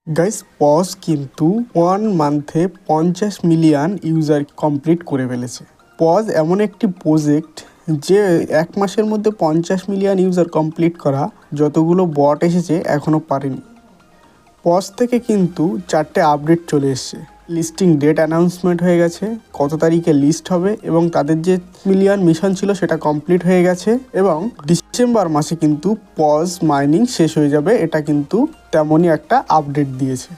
Guys pause কিন্তু 1 মান্থে 50 million user complete করে ফেলেছে। পজ এমন একটি প্রজেক্ট যে 1 মাসের মধ্যে 50 মিলিয়ন ইউজার কমপ্লিট করা যতগুলো বট এসেছে এখনও পারেনি। পজ থেকে কিন্তু 4টে আপডেট চলে এসছে। লিস্টিং ডেট অ্যানাউন্সমেন্ট হয়ে গেছে, কত তারিখে লিস্ট হবে এবং তাদের যে মিলিয়ন মিশন ছিল সেটা কমপ্লিট হয়ে গেছে এবং ডিসেম্বর মাসে কিন্তু পজ মাইনিং শেষ হয়ে যাবে, এটা কিন্তু তেমনই একটা আপডেট দিয়েছে।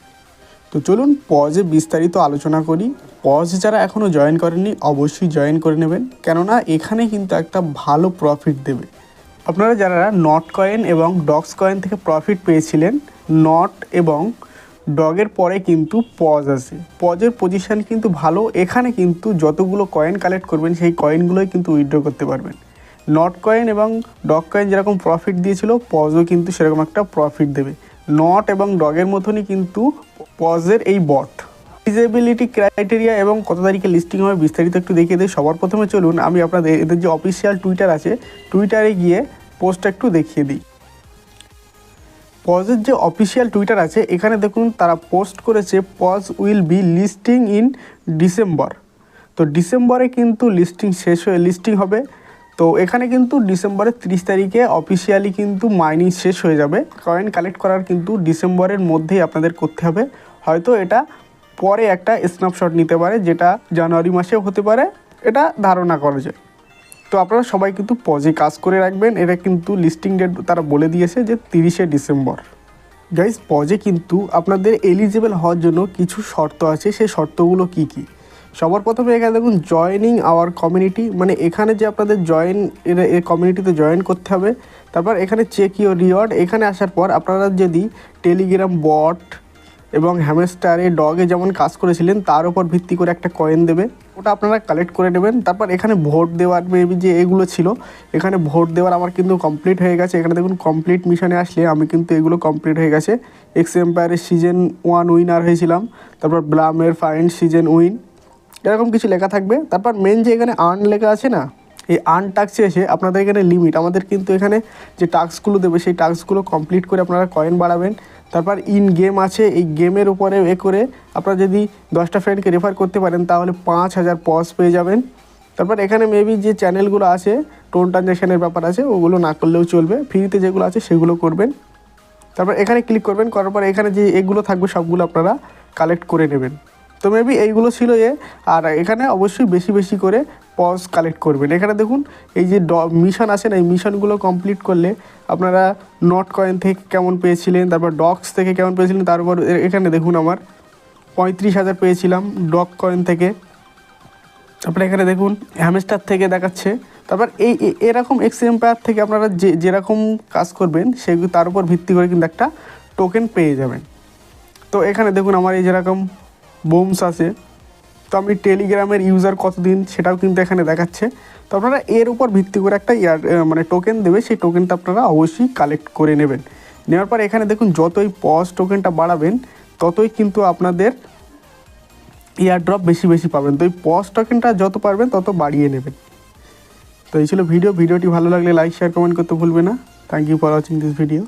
তো চলুন পজে বিস্তারিত আলোচনা করি। পজ যারা এখনও জয়েন করেননি অবশ্যই জয়েন করে নেবেন, কেননা এখানে কিন্তু একটা ভালো প্রফিট দেবে। আপনারা যারা নট কয়েন এবং ডগস কয়েন থেকে প্রফিট পেয়েছিলেন, নট এবং ডগের পরে কিন্তু পজ আছে। পজের পজিশান কিন্তু ভালো, এখানে কিন্তু যতগুলো কয়েন কালেক্ট করবেন সেই কয়েনগুলোই কিন্তু উইথড্র করতে পারবেন। নট কয়েন এবং ডগ কয়েন যেরকম প্রফিট দিয়েছিল পজও কিন্তু সেরকম একটা প্রফিট দেবে। নট এবং ডগের মতনই কিন্তু পজের এই বট। ফিজিবিলিটি ক্রাইটেরিয়া এবং কত তারিখে লিস্টিং হবে বিস্তারিত একটু দেখিয়ে দিই। সবার প্রথমে চলুন আমি আপনাদের এদের যে অফিসিয়াল টুইটার আছে টুইটারে গিয়ে পোস্টটা একটু দেখিয়ে দিই। পজের যে অফিসিয়াল টুইটার আছে এখানে দেখুন তারা পোস্ট করেছে Paws will be listing in December. তো ডিসেম্বরে কিন্তু লিস্টিং হবে। তো এখানে কিন্তু ডিসেম্বরের 30 তারিখে অফিসিয়ালি কিন্তু মাইনিং শেষ হয়ে যাবে। কয়েন কালেক্ট করার কিন্তু ডিসেম্বরের মধ্যেই আপনাদের করতে হবে। হয়তো এটা পরে একটা স্ন্যাপশট নিতে পারে, যেটা জানুয়ারি মাসেও হতে পারে, এটা ধারণা করা যায়। তো আপনারা সবাই কিন্তু পজে কাজ করে রাখবেন। এটা কিন্তু লিস্টিং ডেট তারা বলে দিয়েছে যে 30শে ডিসেম্বর। গাইজ পজে কিন্তু আপনাদের এলিজিবল হওয়ার জন্য কিছু শর্ত আছে, সেই শর্তগুলো কি কি? সবার প্রথমে এখানে দেখুন জয়নিং আওয়ার কমিউনিটি, মানে এখানে যে আপনাদের এই কমিউনিটিতে জয়েন করতে হবে। তারপর এখানে চেক ইউর রিওয়ার্ড, এখানে আসার পর আপনারা যদি টেলিগ্রাম বট এবং হ্যামস্টারে ডগে যেমন কাজ করেছিলেন তার উপর ভিত্তি করে একটা কয়েন দেবে, ওটা আপনারা কালেক্ট করে নেবেন। তারপর এখানে ভোট দেওয়ার মেবি যে এগুলো ছিল, এখানে ভোট দেওয়ার আমার কিন্তু কমপ্লিট হয়ে গেছে। এখানে দেখুন কমপ্লিট মিশনে আসলে আমি কিন্তু এগুলো কমপ্লিট হয়ে গেছে। এক্স এম্পায়ারের সিজন 1 উইনার হয়েছিলাম, তারপর ব্লামের ফাইন্ড সিজন উইন, এরকম কিছু লেখা থাকবে। তারপর মেন যে এখানে আর্ন লেখা আছে না, এই আর্ন টাস্কে এসে আপনাদের এখানে লিমিট, আমাদের কিন্তু এখানে যে টাস্কগুলো দেবে সেই টাস্কগুলো কমপ্লিট করে আপনারা কয়েন বাড়াবেন। তারপর ইন গেম আছে, এই গেমের উপরে করে আপনারা যদি 10টা ফ্রেন্ডকে রেফার করতে পারেন তাহলে 5000 পজ পেয়ে যাবেন। তারপর এখানে মেবি যে চ্যানেলগুলো আছে টোন ট্রানজ্যাকশানের ব্যাপার আছে, ওগুলো না করলেও চলবে, ফ্রিতে যেগুলো আছে সেগুলো করবেন। তারপর এখানে ক্লিক করবেন, করার পর এখানে যে এগুলো থাকবে সবগুলো আপনারা কালেক্ট করে নেবেন। তো মেবি এইগুলো ছিল আর এখানে অবশ্যই বেশি বেশি করে পজ কালেক্ট করবেন। এখানে দেখুন এই যে মিশন আছে না, এই মিশনগুলো কমপ্লিট করলে আপনারা নট কয়েন থেকে কেমন পেয়েছিলেন, তারপর ডগস থেকে কেমন পেয়েছিলেন, তারপর এখানে দেখুন আমার 35,000 পেয়েছিলাম ডগ কয়েন থেকে। তারপরে এখানে দেখুন হ্যামস্টার থেকে দেখাচ্ছে। তারপর এরকম এক্স এম্পায়ার থেকে আপনারা যেরকম কাজ করবেন সেগুলো তার উপর ভিত্তি করে কিন্তু একটা টোকেন পেয়ে যাবেন। তো এখানে দেখুন আমার এই যেরকম বোমস আছে, তো আমি টেলিগ্রামের ইউজার কতদিন সেটাও কিন্তু এখানে দেখাচ্ছে। তো আপনারা এর উপর ভিত্তি করে একটা মানে টোকেন দেবে, সেই টোকেনটা আপনারা অবশ্যই কালেক্ট করে নেবেন। নেওয়ার পর এখানে দেখুন যতই পজ টোকেনটা বাড়াবেন ততই কিন্তু আপনাদের এয়ারড্রপ বেশি বেশি পাবেন। তো এই পজ টোকেনটা যত পারবেন তত বাড়িয়ে নেবেন। তো এই ছিল ভিডিওটি ভালো লাগলে লাইক শেয়ার কমেন্ট করতে ভুলবে না। Thank you for watching this video.